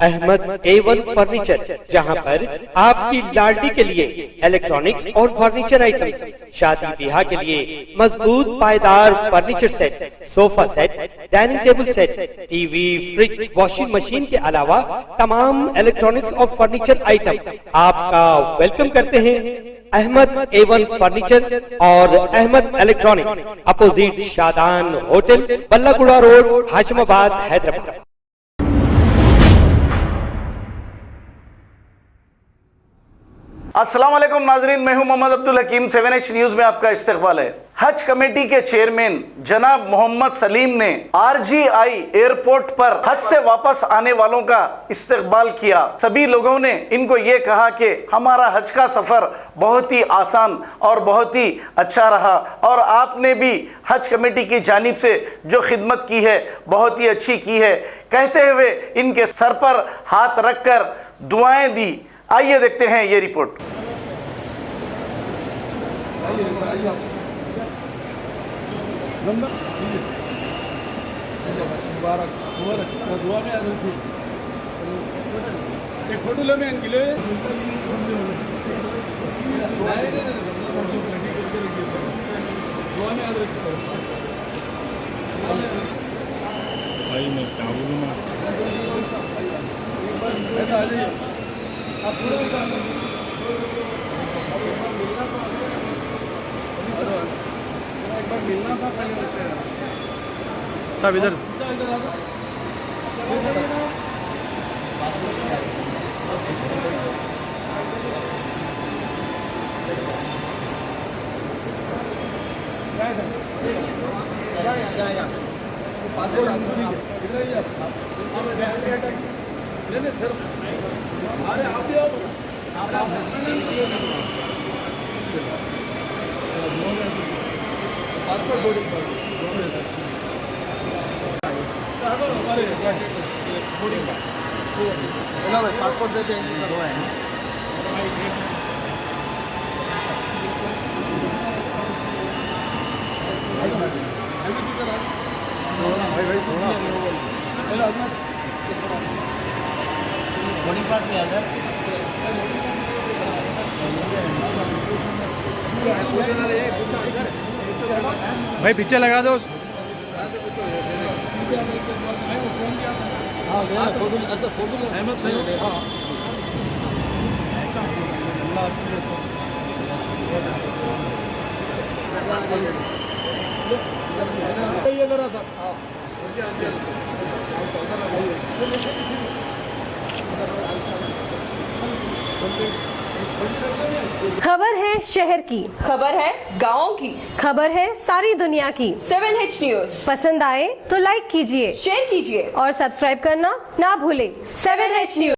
Ahmad A1 furniture, जहां पर आपकी लाडली के लिए इलेक्ट्रॉनिक्स और फर्नीचर आइटम्स, शादी ब्याह के लिए मजबूत पायदार furniture set, sofa set, dining table set, TV, fridge, washing machine के अलावा तमाम इलेक्ट्रॉनिक्स और फर्नीचर आइटम आपका वेलकम करते हैं। अहमद A1 फर्नीचर और Ahmed electronics, opposite Shadan hotel, Ballaguda road, Hashimabad, Hyderabad. अस्सलाम वालेकुम नाजरीन, मैं हूं मोहम्मद अब्दुल हकीम। 7H न्यूज में आपका इस्तकबाल है। हज कमेटी के चेयरमैन जनाब मोहम्मद सलीम ने RGI एयरपोर्ट पर हज से वापस आने वालों का इस्तकबाल किया। सभी लोगों ने इनको ये कहा कि हमारा हज का सफ़र बहुत ही आसान और बहुत ही अच्छा रहा और आपने भी हज कमेटी की जानिब से जो खिदमत की है बहुत ही अच्छी की है, कहते हुए इनके सर पर हाथ रखकर दुआएं दी। आइए देखते हैं ये रिपोर्ट। एक फोटो लो में इनके भाई मैं क्या बोलूँ ना, ऐसा आ जाइए आप थोड़ा सा एक बार मिलना था सब इधर। पासपोर्ट अरे आप भी पासपोर्ट बोर्डिंग पासपोर्ट देते हैं। बोर्डिंग पास में आ जाए भाई, पीछे लगा दो। खबर है शहर की, खबर है गाँव की, खबर है सारी दुनिया की। 7H न्यूज पसंद आए तो लाइक कीजिए, शेयर कीजिए और सब्सक्राइब करना ना भूलें। 7H news.